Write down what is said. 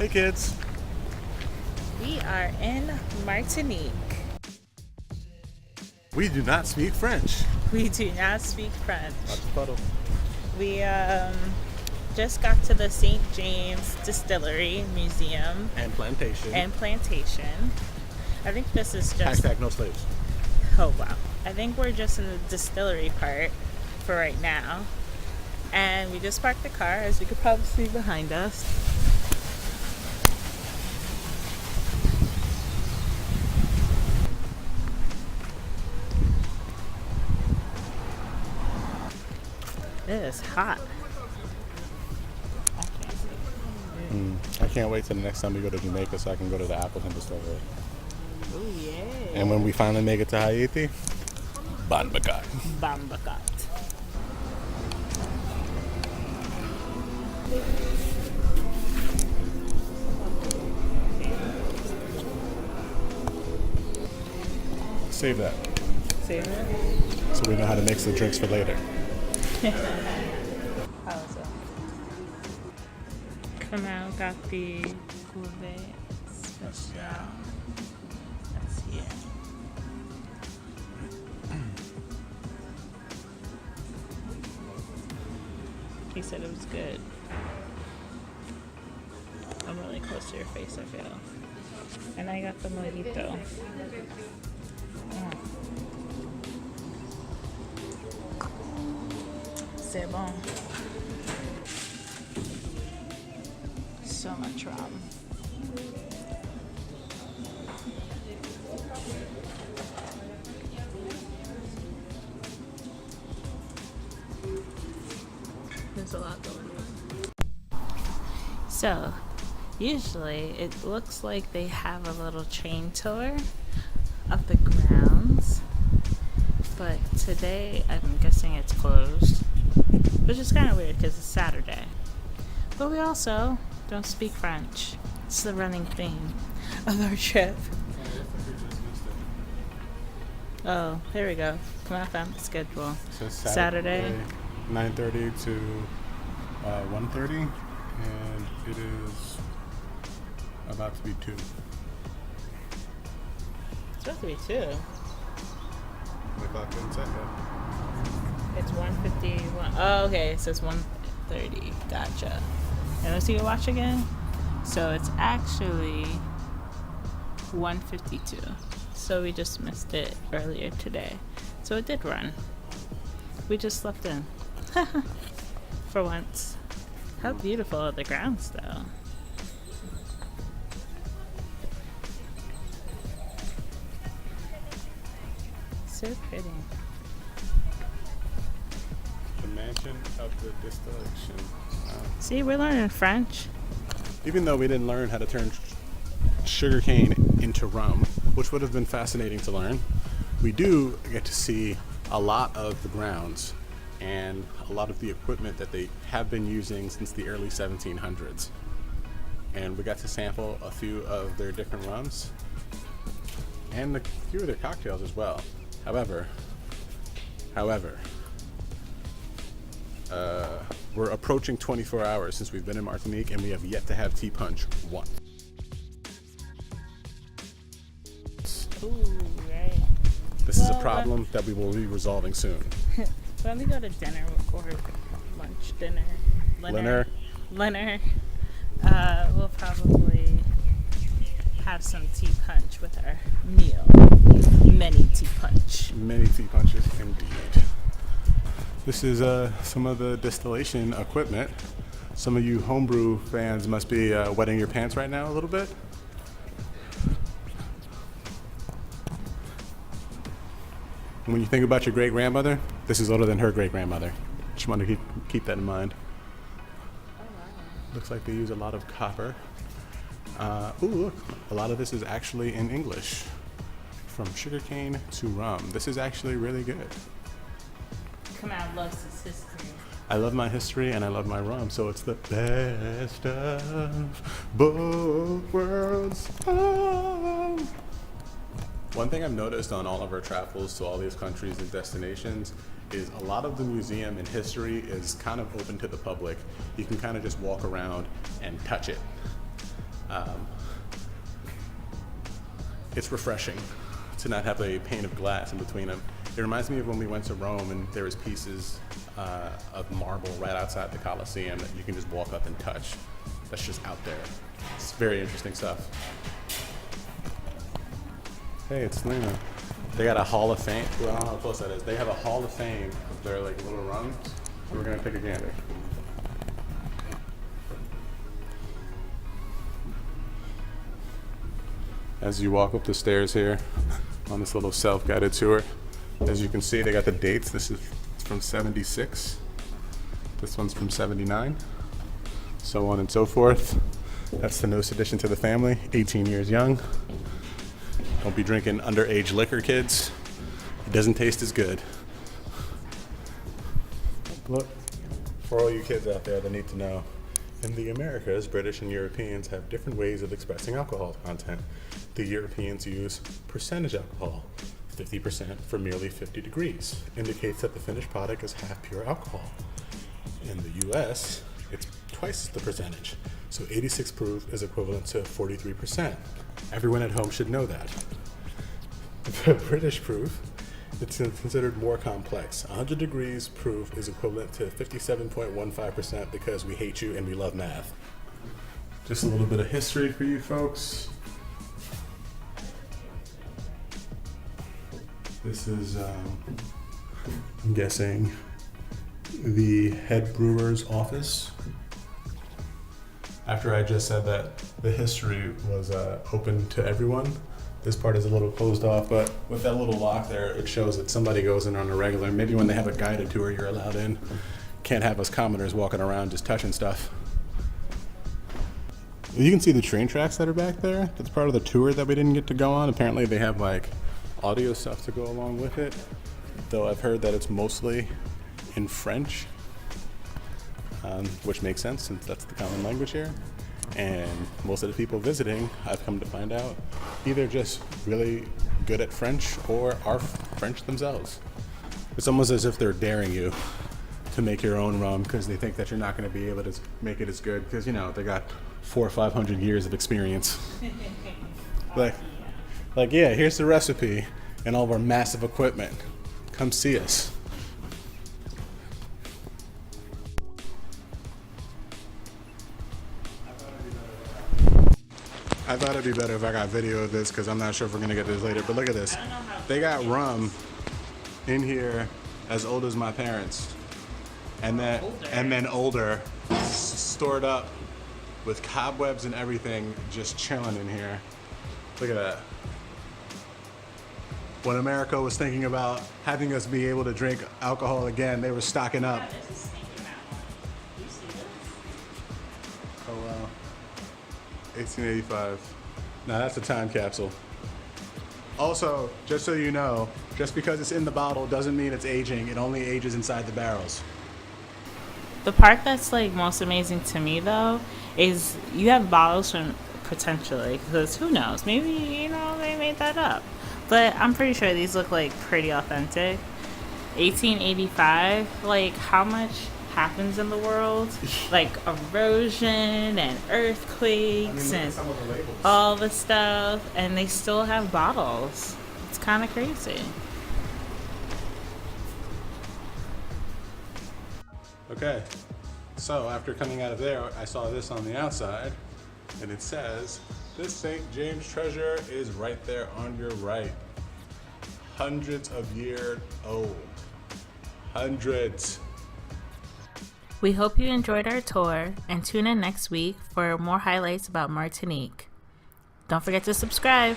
Hey kids. We are in Martinique. We do not speak French. We do not speak French. Watch the puddle. We just got to the Saint James Distillery Museum And plantation. and Plantation. I think this is just... Hashtag no slaves. Oh, wow. I think we're just in the distillery part for right now. And we just parked the car, as you could probably see behind us. It is hot. I can't wait till the next time we go to Jamaica so I can go to the Appleton Distillery. Oh, yeah. And when we finally make it to Haiti, Bon Bagat. Bambakat. Save that. Save it? So we know how to mix the drinks for later. How is it? Come out, got the Cuvée Special. That's here. He said it was good. I'm really close to your face, I feel. And I got the mojito. C'est bon. So much rum. There's a lot going on. So, usually it looks like they have a little train tour of the grounds, but today I'm guessing it's closed, which is kind of weird because it's Saturday. But we also don't speak French. It's the running theme of our trip. Oh, here we go. Come on, found the schedule. So Saturday. 9:30 to 1:30, and it is about to be 2. It's supposed to be 2. The clock didn't set yet. It's 1:51. Oh, okay. It says 1:30. Gotcha. And let's see your watch again. So it's actually 1:52. So we just missed it earlier today. So it did run. We just slept in. For once. How beautiful are the grounds, though. So pretty. The mansion of the distillation. See, we're learning French. Even though we didn't learn how to turn sugarcane into rum, which would have been fascinating to learn, we do get to see a lot of the grounds and a lot of the equipment that they have been using since the early 1700s. And we got to sample a few of their different rums and a few of their cocktails as well. However, we're approaching 24 hours since we've been in Martinique, and we have yet to have tea punch once. Ooh, right. This is a problem that we will be resolving soon. When we go to dinner or lunch, dinner, we'll probably have some tea punch with our meal. Many tea punch. Many tea punches indeed. This is some of the distillation equipment. Some of you homebrew fans must be wetting your pants right now a little bit. And when you think about your great-grandmother, this is older than her great-grandmother. Just want to keep that in mind. Looks like they use a lot of copper. Ooh, look, a lot of this is actually in English. From sugarcane to rum. This is actually really good. Come out, loves his history. I love my history and I love my rum, so it's the best of both worlds. One thing I've noticed on all of our travels to all these countries and destinations is a lot of the museum and history is kind of open to the public. You can kind of just walk around and touch it. It's refreshing to not have a pane of glass in between them. It reminds me of when we went to Rome and there was pieces of marble right outside the Colosseum that you can just walk up and touch. That's just out there. It's very interesting stuff. Hey, it's Lena. They got a Hall of Fame. Well, I don't know how close that is. They have a Hall of Fame of their like little rums. So we're gonna take a gander. As you walk up the stairs here on this little self-guided tour, as you can see, they got the dates. This is from 76. This one's from 79. So on and so forth. That's the newest addition to the family, 18 years young. Don't be drinking underage liquor, kids. It doesn't taste as good. Look, for all you kids out there that need to know, in the Americas, British and Europeans have different ways of expressing alcohol content. The Europeans use percentage alcohol. 50% for merely 50 degrees indicates that the finished product is half pure alcohol. In the US, it's twice the percentage. So 86 proof is equivalent to 43%. Everyone at home should know that. The British proof, it's considered more complex. 100 degrees proof is equivalent to 57.15% because we hate you and we love math. Just a little bit of history for you folks. This is, I'm guessing, the head brewer's office. After I just said that the history was open to everyone, this part is a little closed off, but with that little lock there, it shows that somebody goes in on a regular. Maybe when they have a guided tour, you're allowed in. Can't have us commoners walking around just touching stuff. You can see the train tracks that are back there. That's part of the tour that we didn't get to go on. Apparently they have like audio stuff to go along with it, though I've heard that it's mostly in French, which makes sense since that's the common language here. And most of the people visiting, I've come to find out, either just really good at French or are French themselves. It's almost as if they're daring you to make your own rum because they think that you're not going to be able to make it as good because, you know, they got 400 or 500 years of experience. Like, yeah, here's the recipe and all of our massive equipment. Come see us. I thought it'd be better if I got video of this because I'm not sure if we're gonna get this later, but look at this. They got rum in here as old as my parents. And then older, stored up with cobwebs and everything, just chilling in here. Look at that. When America was thinking about having us be able to drink alcohol again, they were stocking up. Yeah, this is thinking about one. You see this? Oh wow. 1885. Now that's a time capsule. Also, just so you know, just because it's in the bottle doesn't mean it's aging. It only ages inside the barrels. The part that's like most amazing to me though is you have bottles from potentially, because who knows, maybe, you know, they made that up. But I'm pretty sure these look like pretty authentic. 1885, like how much happens in the world? Like erosion and earthquakes and some of the labels. all the stuff, and they still have bottles. It's kind of crazy. Okay, so after coming out of there, I saw this on the outside, and it says, "This Saint James treasure is right there on your right. Hundreds of years old. Hundreds." We hope you enjoyed our tour and tune in next week for more highlights about Martinique. Don't forget to subscribe.